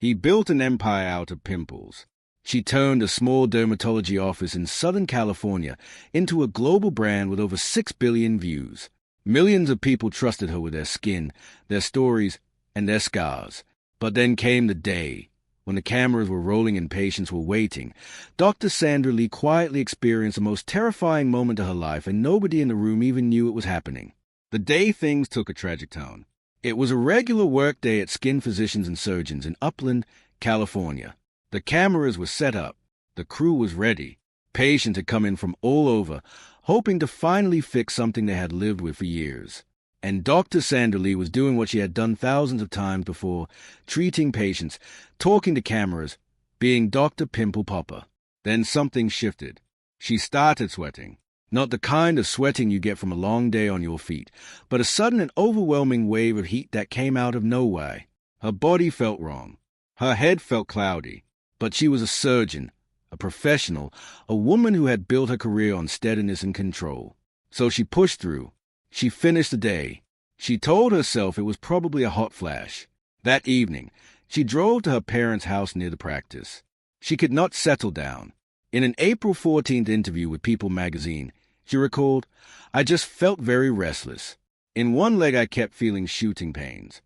He built an empire out of pimples. She turned a small dermatology office in Southern California into a global brand with over 6 billion views. Millions of people trusted her with their skin, their stories, and their scars. But then came the day when the cameras were rolling and patients were waiting. Dr. Sandra Lee quietly experienced the most terrifying moment of her life, and nobody in the room even knew it was happening. The day things took a tragic turn. It was a regular work day at Skin Physicians and Surgeons in Upland, California. The cameras were set up. The crew was ready. Patients had come in from all over, hoping to finally fix something they had lived with for years. And Dr. Sandra Lee was doing what she had done thousands of times before, treating patients, talking to cameras, being Dr. Pimple Popper. Then something shifted. She started sweating. Not the kind of sweating you get from a long day on your feet, but a sudden and overwhelming wave of heat that came out of nowhere. Her body felt wrong. Her head felt cloudy. But she was a surgeon, a professional, a woman who had built her career on steadiness and control. So she pushed through. She finished the day. She told herself it was probably a hot flash. That evening, she drove to her parents' house near the practice. She could not settle down. In an April 14th interview with People magazine, she recalled, "I just felt very restless. In one leg I kept feeling shooting pains."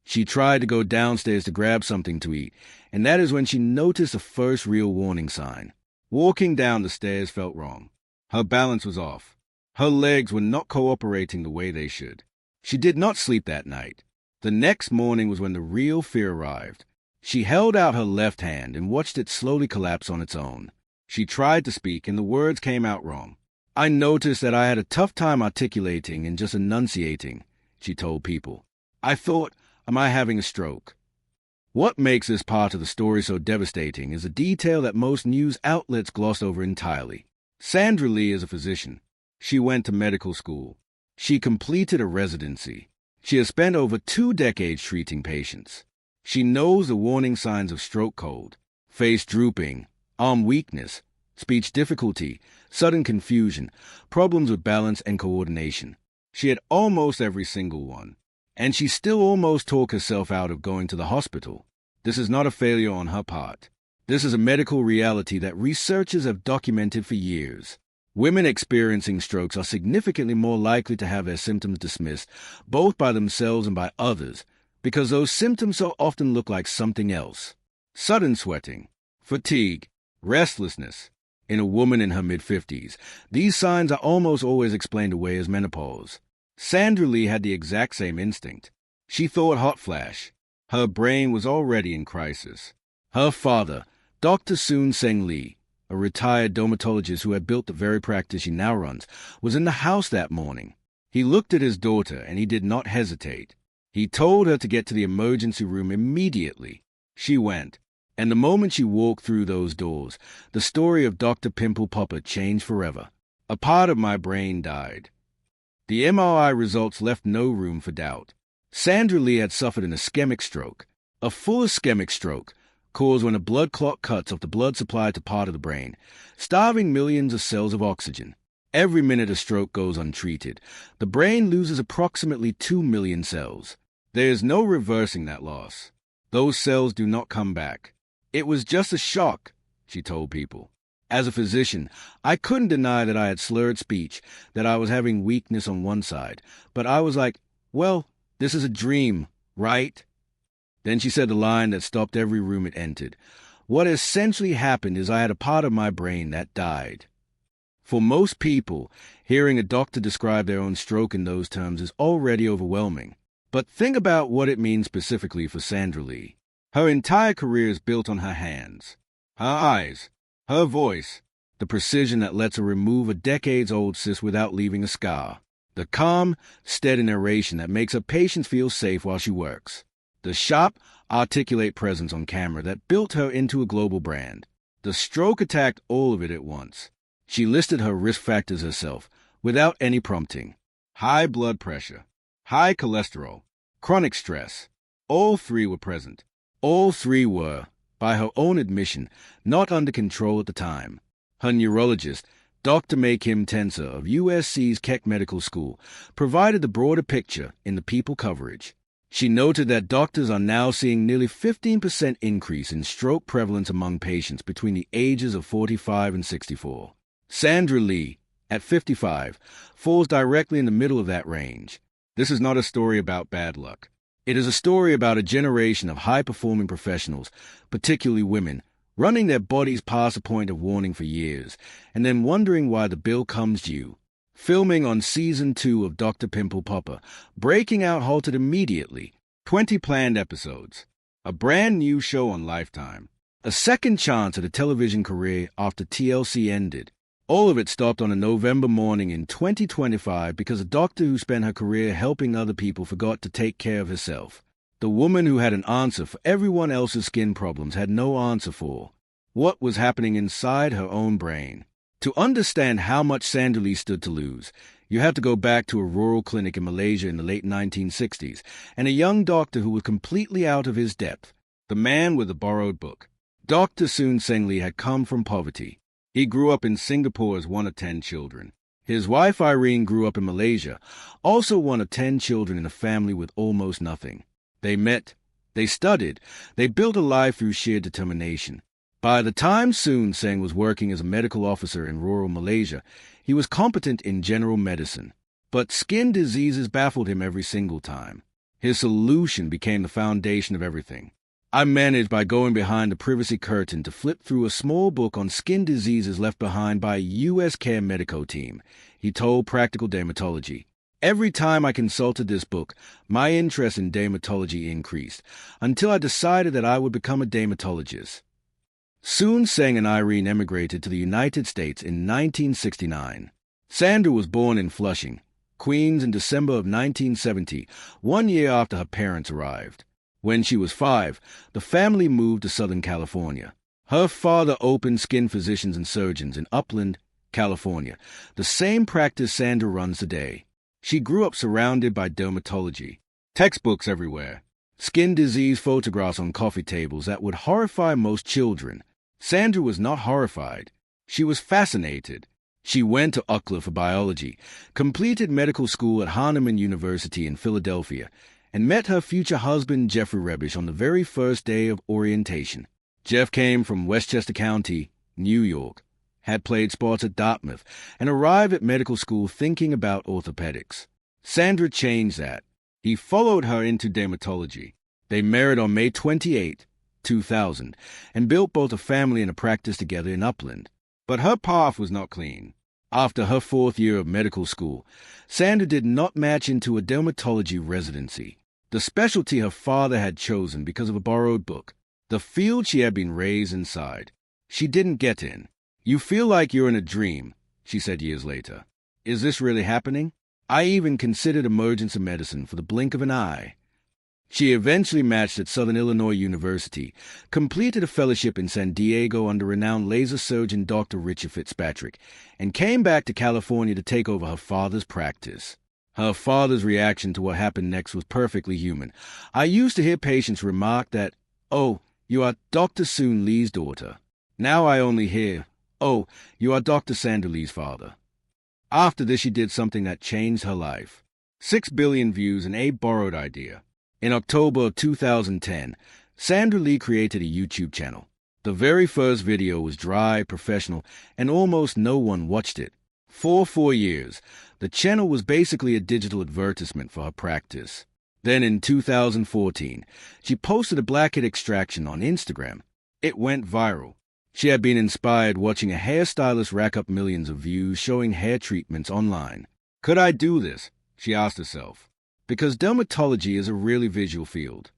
She tried to go downstairs to grab something to eat, and that is when she noticed the first real warning sign. Walking down the stairs felt wrong. Her balance was off. Her legs were not cooperating the way they should. She did not sleep that night. The next morning was when the real fear arrived. She held out her left hand and watched it slowly collapse on its own. She tried to speak, and the words came out wrong. "I noticed that I had a tough time articulating and just enunciating," she told People. "I thought, am I having a stroke?" What makes this part of the story so devastating is a detail that most news outlets gloss over entirely. Sandra Lee is a physician. She went to medical school. She completed a residency. She has spent over 2 decades treating patients. She knows the warning signs of stroke cold: face drooping, arm weakness, speech difficulty, sudden confusion, problems with balance and coordination. She had almost every single one. And she still almost talked herself out of going to the hospital. This is not a failure on her part. This is a medical reality that researchers have documented for years. Women experiencing strokes are significantly more likely to have their symptoms dismissed, both by themselves and by others, because those symptoms so often look like something else. Sudden sweating, fatigue, restlessness. In a woman in her mid-50s, these signs are almost always explained away as menopause. Sandra Lee had the exact same instinct. She thought hot flash. Her brain was already in crisis. Her father, Dr. Soon Seng Lee, a retired dermatologist who had built the very practice she now runs, was in the house that morning. He looked at his daughter, and he did not hesitate. He told her to get to the emergency room immediately. She went, and the moment she walked through those doors, the story of Dr. Pimple Popper changed forever. A part of my brain died. The MRI results left no room for doubt. Sandra Lee had suffered an ischemic stroke. A full ischemic stroke, caused when a blood clot cuts off the blood supply to part of the brain, starving millions of cells of oxygen. Every minute a stroke goes untreated, the brain loses approximately 2 million cells. There is no reversing that loss. Those cells do not come back. "It was just a shock," she told People. As a physician, I couldn't deny that I had slurred speech, that I was having weakness on one side, but I was like, well, this is a dream, right? Then she said the line that stopped every room it entered. What essentially happened is I had a part of my brain that died. For most people, hearing a doctor describe their own stroke in those terms is already overwhelming. But think about what it means specifically for Sandra Lee. Her entire career is built on her hands, her eyes, her voice, the precision that lets her remove a decades-old cyst without leaving a scar, the calm, steady narration that makes her patients feel safe while she works, the sharp, articulate presence on camera that built her into a global brand. The stroke attacked all of it at once. She listed her risk factors herself, without any prompting. High blood pressure, high cholesterol, chronic stress. All 3 were present. All 3 were, by her own admission, not under control at the time. Her neurologist, Dr. May Kim Tenser of USC's Keck Medical School, provided the broader picture in the People coverage. She noted that doctors are now seeing nearly 15% increase in stroke prevalence among patients between the ages of 45 and 64. Sandra Lee, at 55, falls directly in the middle of that range. This is not a story about bad luck. It is a story about a generation of high-performing professionals, particularly women, running their bodies past a point of warning for years, and then wondering why the bill comes due. Filming on Season 2 of Dr. Pimple Popper, Breaking Out halted immediately. 20 planned episodes. A brand new show on Lifetime. A second chance at a television career after TLC ended. All of it stopped on a November morning in 2025 because a doctor who spent her career helping other people forgot to take care of herself. The woman who had an answer for everyone else's skin problems had no answer for what was happening inside her own brain. To understand how much Sandra Lee stood to lose, you have to go back to a rural clinic in Malaysia in the late 1960s and a young doctor who was completely out of his depth, the man with the borrowed book. Dr. Soon Seng Lee had come from poverty. He grew up in Singapore as one of 10 children. His wife Irene grew up in Malaysia, also one of 10 children in a family with almost nothing. They met, they studied, they built a life through sheer determination. By the time Soon Seng was working as a medical officer in rural Malaysia, he was competent in general medicine. But skin diseases baffled him every single time. His solution became the foundation of everything. I managed by going behind the privacy curtain to flip through a small book on skin diseases left behind by a U.S. Care Medico team, he told Practical Dermatology. Every time I consulted this book, my interest in dermatology increased, until I decided that I would become a dermatologist. Soon Seng and Irene emigrated to the United States in 1969. Sandra was born in Flushing, Queens in December of 1970, 1 year after her parents arrived. When she was 5, the family moved to Southern California. Her father opened Skin Physicians and Surgeons in Upland, California, the same practice Sandra runs today. She grew up surrounded by dermatology, textbooks everywhere, skin disease photographs on coffee tables that would horrify most children. Sandra was not horrified. She was fascinated. She went to UCLA for biology, completed medical school at Hahnemann University in Philadelphia, and met her future husband Jeffrey Rebish on the very first day of orientation. Jeff came from Westchester County, New York, had played sports at Dartmouth, and arrived at medical school thinking about orthopedics. Sandra changed that. He followed her into dermatology. They married on May 28, 2000, and built both a family and a practice together in Upland. But her path was not clean. After her 4th year of medical school, Sandra did not match into a dermatology residency, the specialty her father had chosen because of a borrowed book, the field she had been raised inside. She didn't get in. "You feel like you're in a dream," she said years later. "Is this really happening?" I even considered emergency medicine for the blink of an eye. She eventually matched at Southern Illinois University, completed a fellowship in San Diego under renowned laser surgeon Dr. Richard Fitzpatrick, and came back to California to take over her father's practice. Her father's reaction to what happened next was perfectly human. I used to hear patients remark that, "Oh, you are Dr. Soon Lee's daughter." Now I only hear, "Oh, you are Dr. Sandra Lee's father." After this, she did something that changed her life. 6 billion views and a borrowed idea. In October of 2010, Sandra Lee created a YouTube channel. The very first video was dry, professional, and almost no one watched it. For 4 years, the channel was basically a digital advertisement for her practice. Then in 2014, she posted a blackhead extraction on Instagram. It went viral. She had been inspired watching a hairstylist rack up millions of views showing hair treatments online. Could I do this? She asked herself. Because dermatology is a really visual field.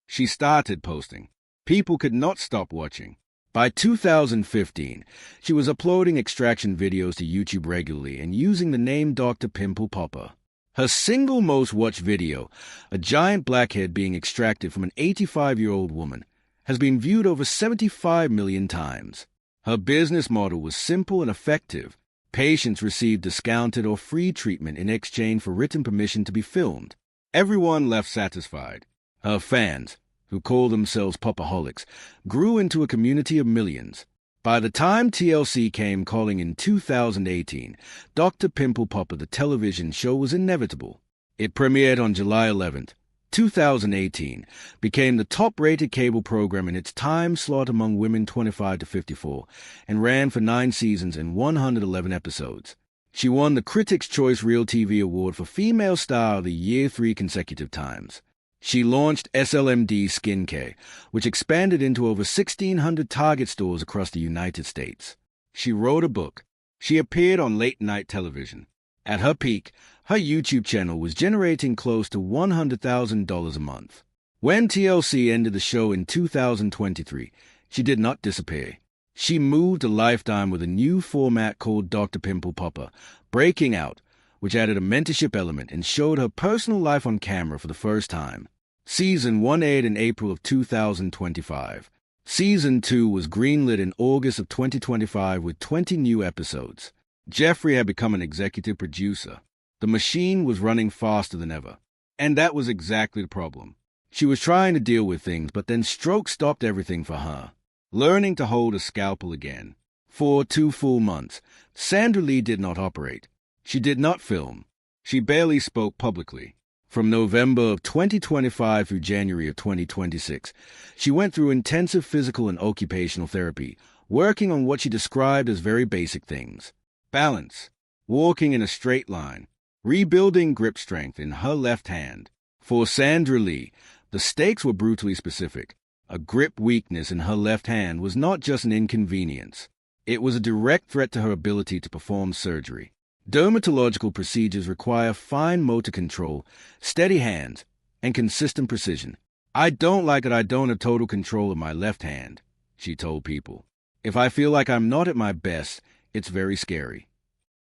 She started posting. People could not stop watching. By 2015, she was uploading extraction videos to YouTube regularly and using the name Dr. Pimple Popper. Her single most watched video, a giant blackhead being extracted from an 85-year-old woman, has been viewed over 75 million times. Her business model was simple and effective. Patients received discounted or free treatment in exchange for written permission to be filmed. Everyone left satisfied. Her fans, who call themselves Popaholics, grew into a community of millions. By the time TLC came calling in 2018, Dr. Pimple Popper, the television show, was inevitable. It premiered on July 11, 2018, became the top-rated cable program in its time slot among women 25 to 54 and ran for 9 seasons and 111 episodes. She won the Critics' Choice Real TV Award for Female Star of the Year 3 consecutive times. She launched SLMD Skincare, which expanded into over 1,600 Target stores across the United States. She wrote a book. She appeared on late-night television. At her peak, her YouTube channel was generating close to $100,000 a month. When TLC ended the show in 2023, she did not disappear. She moved to Lifetime with a new format called Dr. Pimple Popper, Breaking Out, which added a mentorship element and showed her personal life on camera for the first time. Season 1 aired in April of 2025. Season 2 was greenlit in August of 2025 with 20 new episodes. Jeffrey had become an executive producer. The machine was running faster than ever. And that was exactly the problem. She was trying to deal with things, but then stroke stopped everything for her. Learning to hold a scalpel again. For 2 full months, Sandra Lee did not operate. She did not film. She barely spoke publicly. From November of 2025 through January of 2026, she went through intensive physical and occupational therapy, working on what she described as very basic things. Balance, walking in a straight line, rebuilding grip strength in her left hand. For Sandra Lee, the stakes were brutally specific. A grip weakness in her left hand was not just an inconvenience. It was a direct threat to her ability to perform surgery. Dermatological procedures require fine motor control, steady hands, and consistent precision. I don't like that I don't have total control of my left hand, she told People. If I feel like I'm not at my best, it's very scary.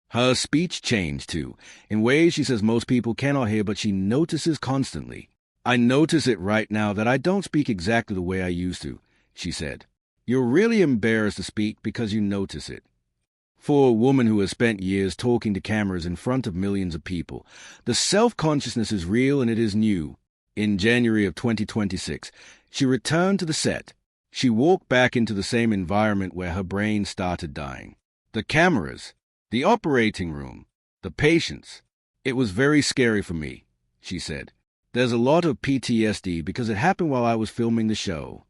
Her speech changed, too, in ways she says most people cannot hear, but she notices constantly. I notice it right now that I don't speak exactly the way I used to, she said. You're really embarrassed to speak because you notice it. For a woman who has spent years talking to cameras in front of millions of people, the self-consciousness is real and it is new. In January of 2026, she returned to the set. She walked back into the same environment where her brain started dying. The cameras, the operating room, the patients. It was very scary for me, she said. There's a lot of PTSD because it happened while I was filming the show.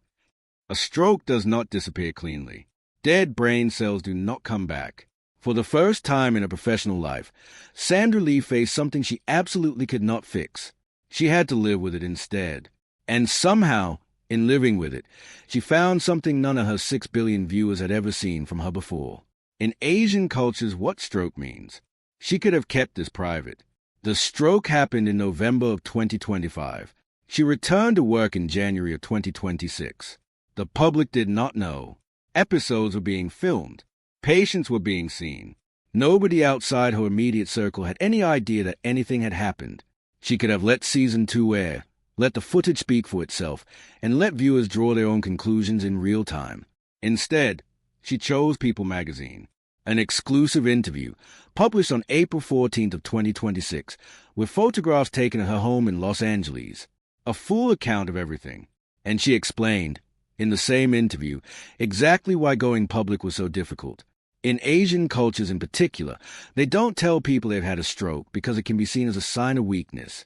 A stroke does not disappear cleanly. Dead brain cells do not come back. For the first time in her professional life, Sandra Lee faced something she absolutely could not fix. She had to live with it instead. And somehow, in living with it, she found something none of her 6 billion viewers had ever seen from her before. In Asian cultures, what stroke means. She could have kept this private. The stroke happened in November of 2025. She returned to work in January of 2026. The public did not know. Episodes were being filmed. Patients were being seen. Nobody outside her immediate circle had any idea that anything had happened. She could have let Season 2 air, let the footage speak for itself, and let viewers draw their own conclusions in real time. Instead, she chose People magazine. An exclusive interview, published on April 14th of 2026, with photographs taken at her home in Los Angeles. A full account of everything. And she explained, in the same interview, exactly why going public was so difficult. In Asian cultures in particular, they don't tell people they've had a stroke because it can be seen as a sign of weakness.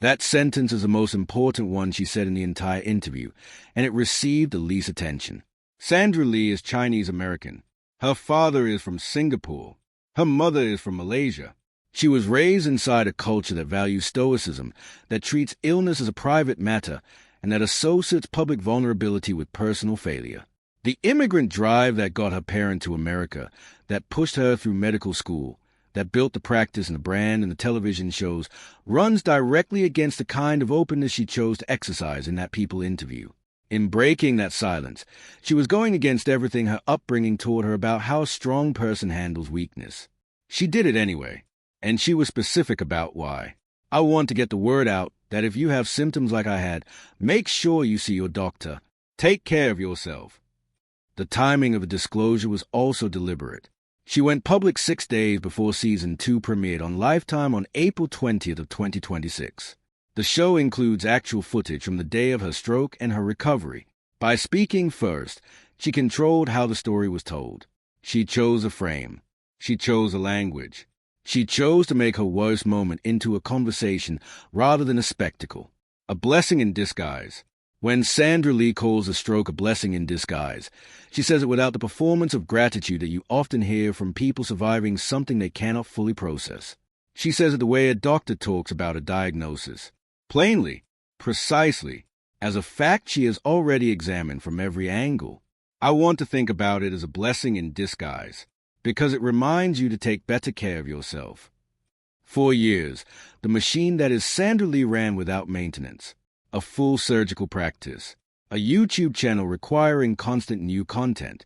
That sentence is the most important one she said in the entire interview, and it received the least attention. Sandra Lee is Chinese American. Her father is from Singapore. Her mother is from Malaysia. She was raised inside a culture that values stoicism, that treats illness as a private matter, and that associates public vulnerability with personal failure. The immigrant drive that got her parent to America, that pushed her through medical school, that built the practice and the brand and the television shows, runs directly against the kind of openness she chose to exercise in that People interview. In breaking that silence, she was going against everything her upbringing taught her about how a strong person handles weakness. She did it anyway, and she was specific about why. I want to get the word out that if you have symptoms like I had, make sure you see your doctor. Take care of yourself. The timing of the disclosure was also deliberate. She went public 6 days before Season 2 premiered on Lifetime on April 20th of 2026. The show includes actual footage from the day of her stroke and her recovery. By speaking first, she controlled how the story was told. She chose a frame. She chose a language. She chose to make her worst moment into a conversation rather than a spectacle. A blessing in disguise. When Sandra Lee calls a stroke a blessing in disguise, she says it without the performance of gratitude that you often hear from people surviving something they cannot fully process. She says it the way a doctor talks about a diagnosis. Plainly, precisely, as a fact she has already examined from every angle. I want to think about it as a blessing in disguise, because it reminds you to take better care of yourself. For years, the machine that is Sandra Lee ran without maintenance. A full surgical practice, a YouTube channel requiring constant new content,